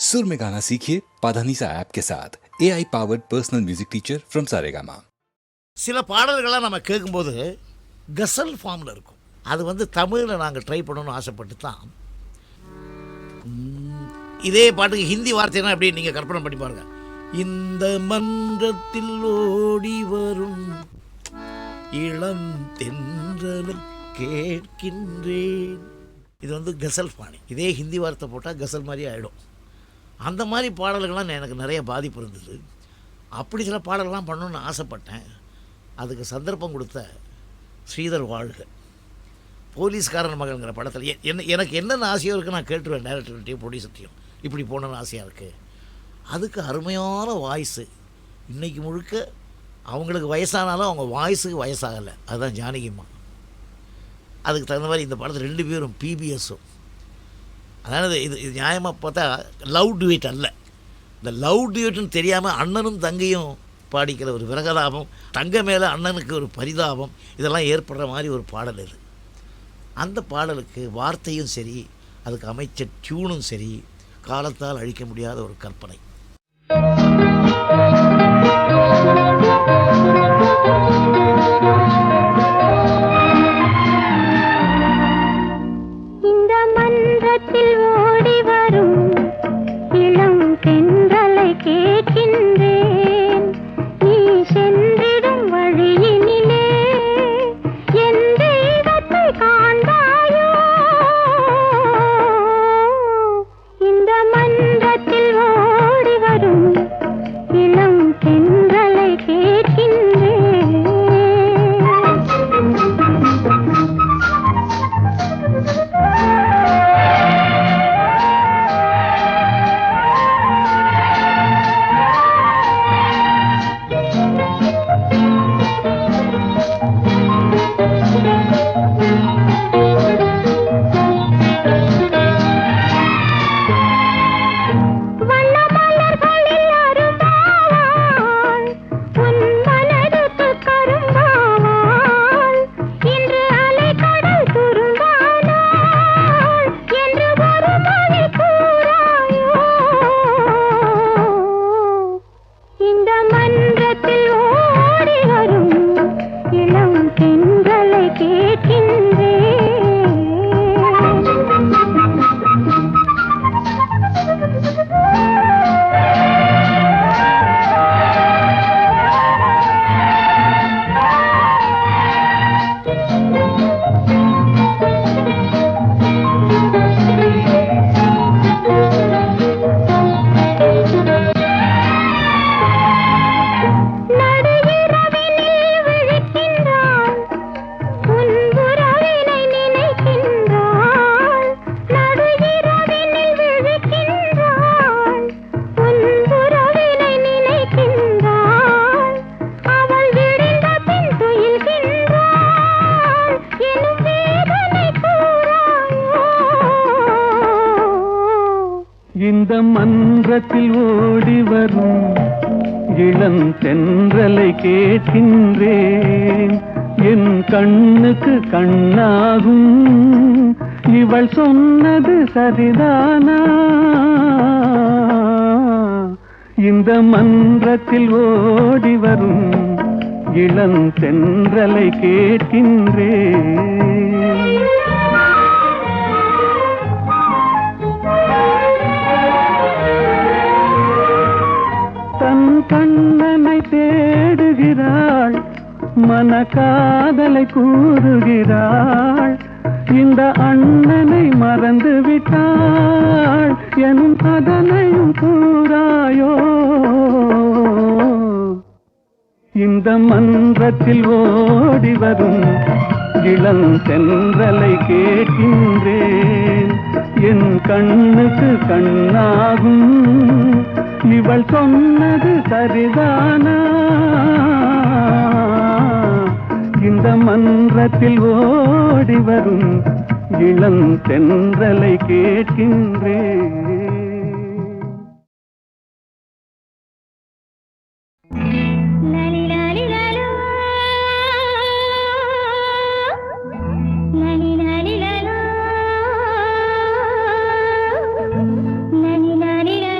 सुर में गाना सीखिए पाधानीसा ऐप के साथ AI powered personal music teacher from Saregama. சில பாடல்கள்லாம் நம்ம கேட்கும்போது கசல் ஃபார்மில் இருக்கும். அது வந்து தமிழில் நாங்கள் ட்ரை பண்ணணும்னு ஆசைப்பட்டு தான் இதே பாட்டுக்கு ஹிந்தி வார்த்தைனா எப்படி நீங்கள் கற்பனை பண்ணி பாருங்க. இந்த மன்றத்தில் ஓடி வரும் இளம் தென்றலை கேட்கின்றேன். இது வந்து கசல் பாணி. இதே ஹிந்தி வார்த்தை போட்டால் கசல் மாதிரி ஆகிடும். அந்த மாதிரி பாடல்கள்லாம் எனக்கு நிறைய பாதிப்பு இருந்தது. அப்படி சில பாடல்கள்லாம் பண்ணணுன்னு ஆசைப்பட்டேன். அதுக்கு சந்தர்ப்பம் கொடுத்த ஸ்ரீதர் வாழ்க, போலீஸ்காரன் மகள்ங்கிற படத்தில் எனக்கு என்னென்ன ஆசையோ இருக்குது நான் கேட்டுருவேன். டைரக்டர்கிட்டையும் ப்ரொடியூசர்கிட்டையும் இப்படி போகணுன்னு ஆசையாக இருக்குது. அதுக்கு அருமையான வாய்ஸு. இன்றைக்கி முழுக்க அவங்களுக்கு வயசானாலும் அவங்க வாய்ஸுக்கு வயசாகலை. அதுதான் ஜானகிம்மா. அதுக்கு தகுந்த மாதிரி இந்த படத்தில் 2 பேரும் பிபிஎஸும். அதாவது இது நியாயமாக பார்த்தா லவ் டுவேட் அல்ல. இந்த லவ் டுவேட்டுன்னு தெரியாமல் அண்ணனும் தங்கையும் பாடிக்கிற ஒரு விரகதாபம், தங்க மேலே அண்ணனுக்கு ஒரு பரிதாபம், இதெல்லாம் ஏற்படுற மாதிரி ஒரு பாடல் இது. அந்த பாடலுக்கு வார்த்தையும் சரி, அதுக்கு அமைச்ச டியூனும் சரி, காலத்தால் அழிக்க முடியாத ஒரு கற்பனை. இந்த மன்றத்தில் ஓடி வரும் இளம் தென்றலை கேட்கின்றேன். நீ சென்றிடும் வழியினிலே என் தெய்வத்தை காண்பாயோ. இந்த மன்றத்தில் ஓடி வரும் இளம் தென்றலை கேட்கின்றேன். இந்த மன்றத்தில் ஓடி வரும் இளம் தென்றலை கேட்கின்றேன். என் கண்ணுக்கு கண்ணாகும் இவள் சொன்னது சரிதானா? இந்த மன்றத்தில் ஓடி வரும் இளம் தென்றலை கேட்கின்றேன். கண்ணனை தேடுகிறாள், மனக்காதலை கூறுகிறாள். இந்த அண்ணனை மறந்து விட்டாள் எனும் அதனையும் கூறாயோ. இந்த மன்றத்தில் ஓடி வரும் இளம் தென்றலை கேட்கின்றேன். என் கண்ணுக்கு கண்ணாகும் இவள் சொன்னது சரிதானா? இந்த மன்றத்தில் ஓடி வரும் இளம் தென்றலை கேட்கின்றேன். la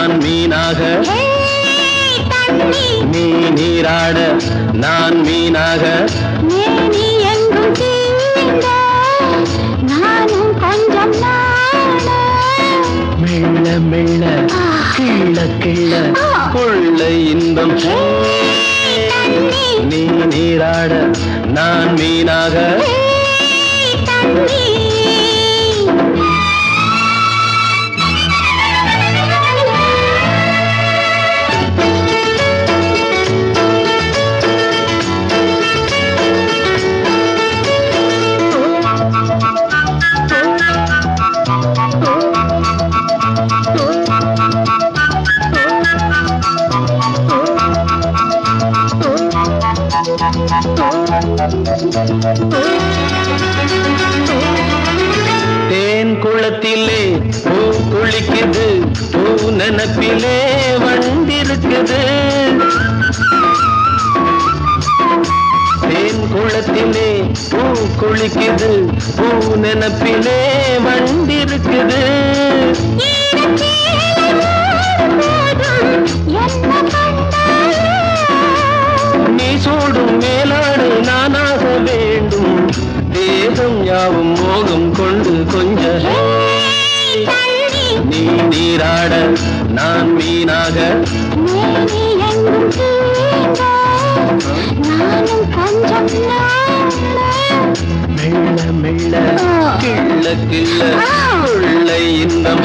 நான் மீனாக நீ நீராட நான் மீனாக நீ எங்கும் தீண்ட நானும் கொஞ்சம் நாட மெல்ல மெல்ல கிள்ள கிள்ள கொள்ள இன்பம் நீ நீராட நான் மீனாக தேன் குளத்திலே பூ குளிக்குது பூ நினப்பிலே வண்டிருக்குது தேன் குளத்திலே பூ குளிக்குது பூ நினப்பிலே வண்டிருக்குது நீ சூடும் மேலாடு நானாக வேண்டும் தேகம் யாவும் மோகம் கொண்டு கொஞ்ச நீ நீராட நான் மீனாக மெல்ல மெல்ல கிள்ள கிள்ள கொள்ளை இன்பம்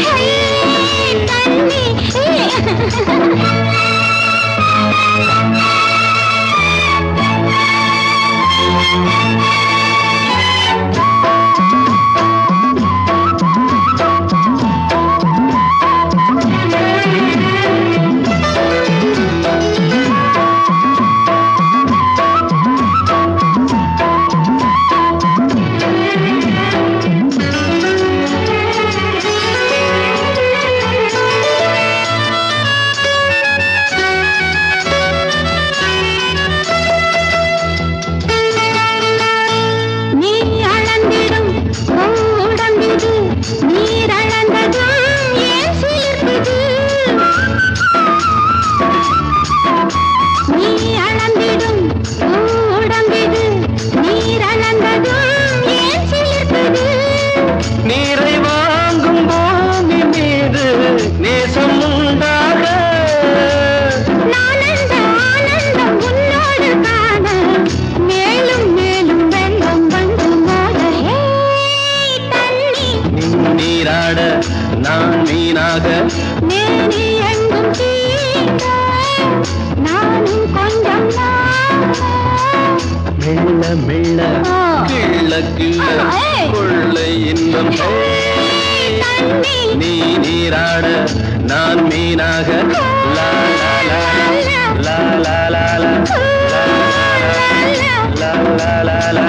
நீரை வாங்கும் பூமி மீது நேசம் உண்டாக நீராட நான் மீனாக மெல்ல மெல்ல கிள்ள கிள்ள கொள்ளை இன்பம் நீ நீராட நான் மீனாக லா லா லா லா லா லா லா லா லா லா லா.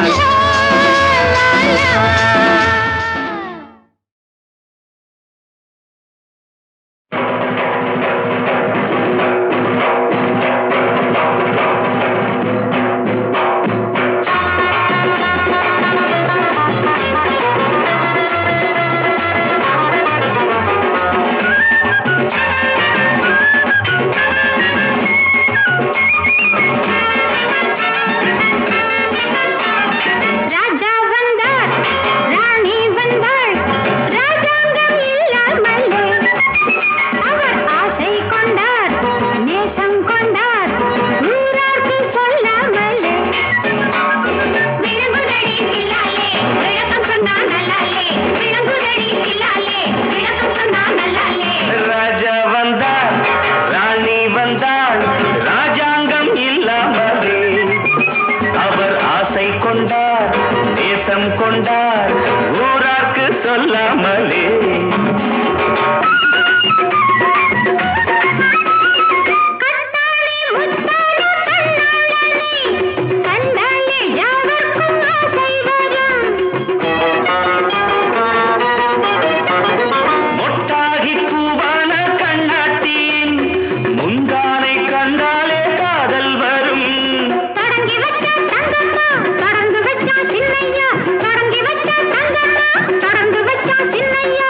சின்னையா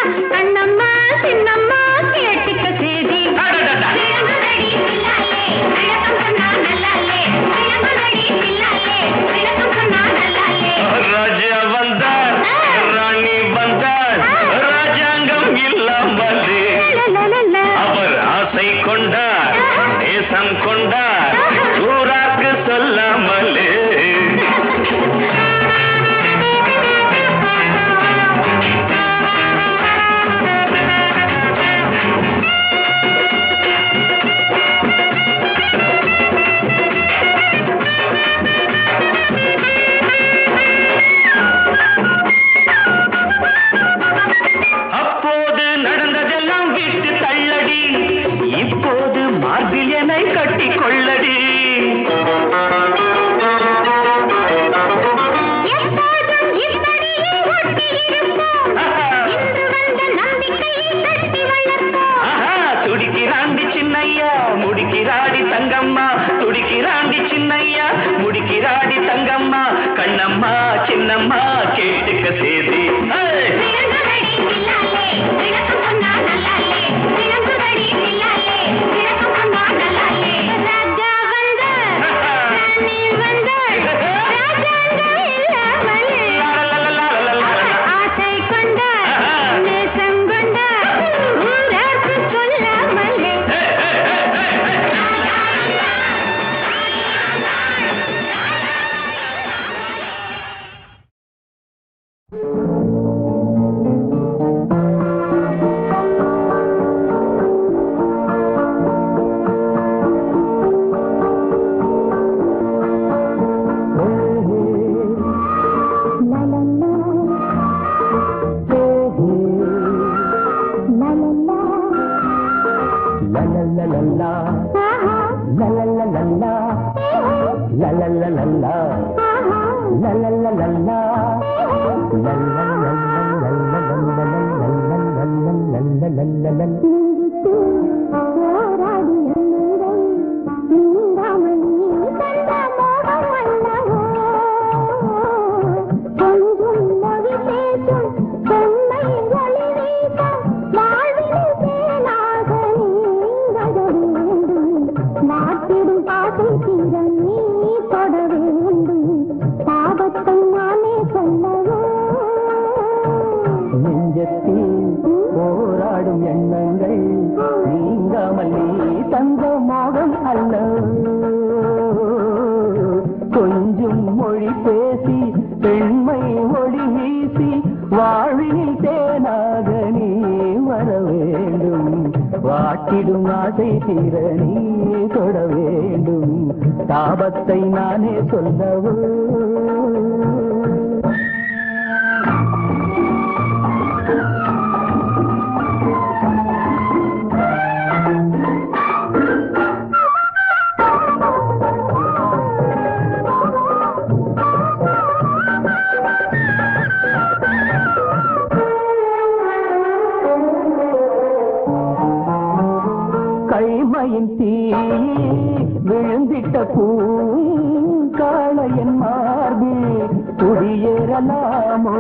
போராடும் எண்ணங்கள் நீங்காமல் நீ தந்த மோகம் அல்ல கொஞ்சம் மொழி பேசி பெண்மை ஒளி வீசி வாழ்வில் தேனாக நீ வர வேண்டும் வாட்டிடும் ஆசை தீர நீ தொட வேண்டும் தாபத்தை நானே சொல்லவோ கைமையின் தீ விழுந்திட்ட பூங்காளையன் மார்பில் குடியேறலாமோ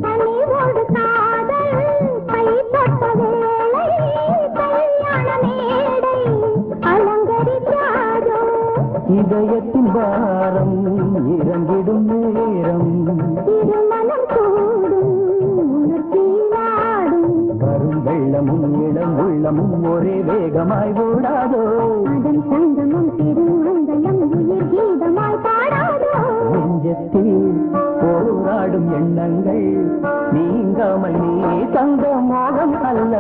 கனிவோடு காதல் கை தொட்ட வேளை கல்யாண மேடை அலங்கரித்தாரோ இதயத்தின் பாரம் இறங்கிடும் நேரம் திருமணம் கூடும் உணர்ச்சியாடும் வரும் வெள்ளமும் இளம் உள்ளமும் ஒரே வேகமாய் ஓடாதோ அதன் சங்கமும் திருமங்கலம் உயிர் கீதமாய் பாடாதோ நெஞ்சத்தில் போராடும் எண்ணங்கள் நீங்காமல் நீ தந்த மோகம் அல்ல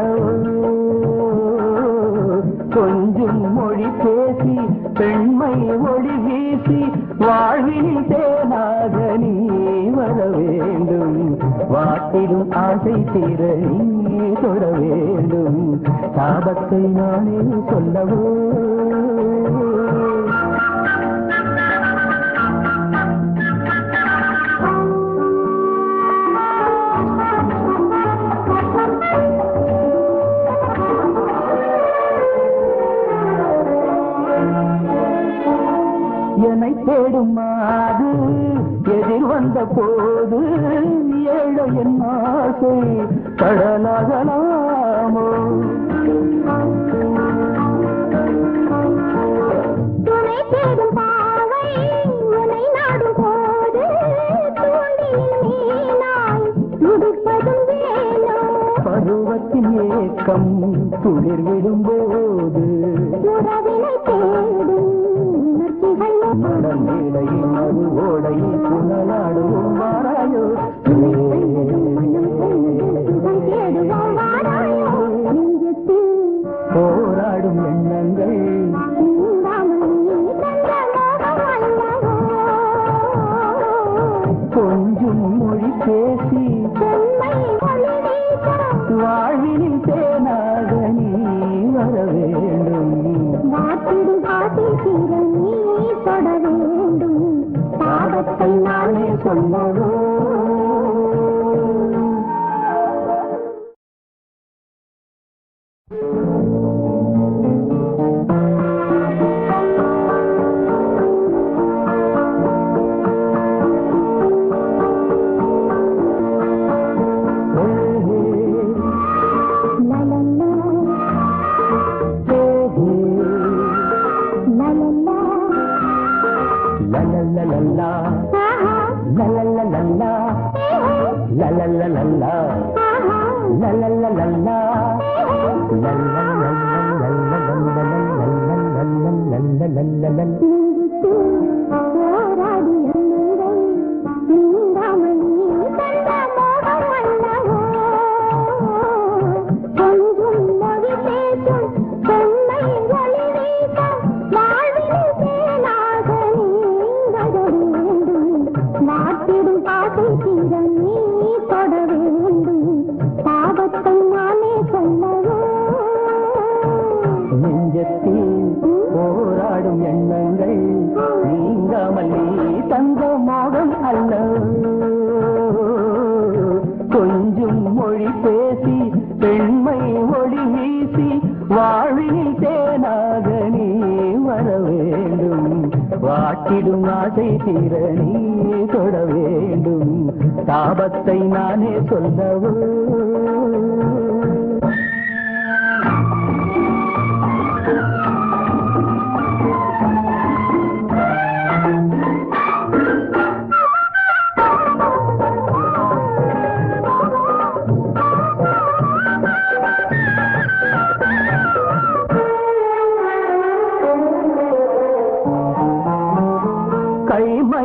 கொஞ்சம் மொழி பேசி பெண்மை ஒளி வீசி வாழ்வில் தேனாக நீ வர வேண்டும் வாட்டிடும் ஆசை தீர நீ தொட வேண்டும் சாபத்தை நானே சொல்லவோ என்னை தேடும் மாது எதிர் வந்த போது ஏழை என் ஆசை கடலாகலாமோ துணை தேடும் பாவை உனை நாடும் போது தூண்டில் மீனாய் துடிப்பதும் வேலோ பருவத்தின் ஏக்கம் துளிர் விடும்போது உறவினை தேடும் உணர்ச்சிகள் மணல் மேடையில் மறு ஓடையில் புனலாடுவோம் வாராயோ சுகம் தேடுவோம் வாராயோ நெஞ்சத்தில் போராடும் எண்ணங்கள் நீங்காமல் நீ தந்த மோகம் அல்லவோ கொஞ்சம் மொழி பேசி பெண்மை ஒளி வீச வாழ்வினில் தேனாக நீ வர வேண்டும் வாட்டிடும் ஆசை தீர நீ தொட வேண்டும் பாவத்தை நானே சொல்லவோ போராடி எண்ணங்கள் நீங்காமல் நீ தந்த மோகம் அல்லவோ கொஞ்சம் மொழி பேசும் பெண்மை ஒளி வீச வாழ்வில் தேனாக நீ வர வேண்டும் வாட்டிடும் ஆசை தீர நீ தொட வேண்டும் பாவத்தை நானே சொல்லவோ நெஞ்சத்தில் போராடும் எண்ணங்கள் நீங்காமல் நீ தந்த மோகம் அல்ல கொஞ்சம் மொழி பேசி பெண்மை ஒளி வீசி வாழ்வில் தேனாக நீ வர வேண்டும் வாட்டிடும் ஆசை தீர நீ தொட வேண்டும் தாபத்தை நானே சொல்லவோ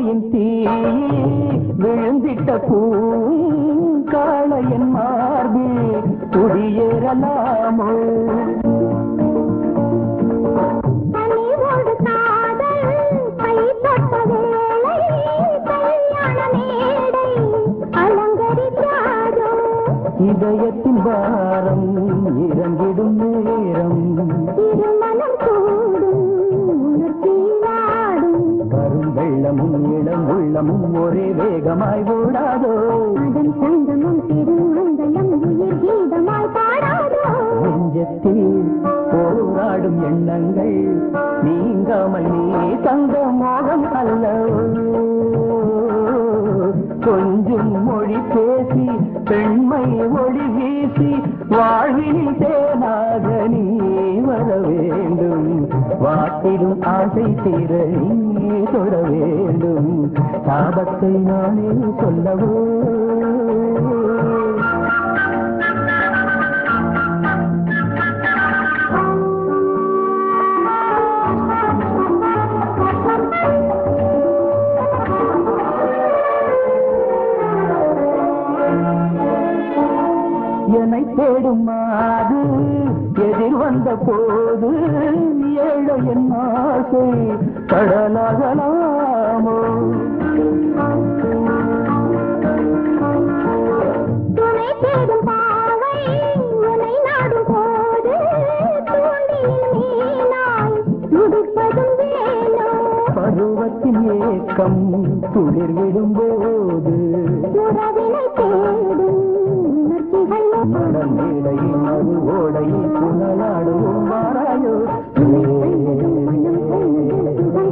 ஆசையின் தீ விழுந்திட்ட பூங்காளையன் மார்பில் குடியேறலாமோ தனிவோடு காதல் கைப்பட்ட வேளை கல்யாண மேடை அலங்கரித்தாரோ இதயத்தின் பாரம் இறங்கிடும் நேரம் திருமணம் கூடும் உணர்ச்சியாடும் வரும் வெள்ளமும் இளம் உள்ளமும் ஒரே வேகமாய் ஓடாதோ அதன் சங்கமும் திருமந்தயம் உயிர் கீதமாய் பாடாதோ நெஞ்சத்தில் போராடும் எண்ணங்கள் நீங்காமல் நீ தந்த மோகம் அல்லவோ கொஞ்சம் மொழி பேசி பெண்மை ஒளி வீசி வாழ்வினில் தேனாக நீ வர வேண்டும் வாட்டிடும் ஆசை தீர நீ தொட வேண்டும் சாபத்தை நானே சொல்லவோ என்னை தேடும் மாது எதிர் வந்த போது ஏழை என் ஆசை கடலாகலாமோ துணை தேடும் பாவை உனை நாடும் போது தூண்டில் மீனாய் துடிப்பதும் வேலோ பருவத்தின் ஏக்கம் துளிர்விடும் போது உறவினை தேடும் உணர்ச்சிகள் மணல் மேடையில் மறு ஓடையில் புனலாடுவோம் வாராயோ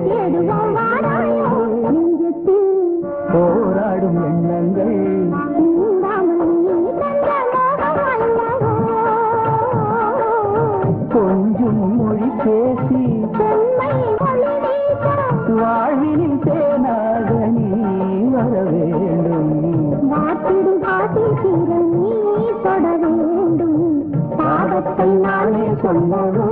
தேடுவோம் வாராயோ நெஞ்சத்தில் போராடும் எண்ணங்கள் நீங்காமல் நீ தந்த மோகம் அல்லவோ கொஞ்சம் மொழி பேசி பெண்மை ஒளி வீச வாழ்வினில் தேனாக நீ வர வேண்டும் வாட்டிடும் ஆசை தீர நீ தொட வேண்டும் பாடத்தை நானே சொல்லவோ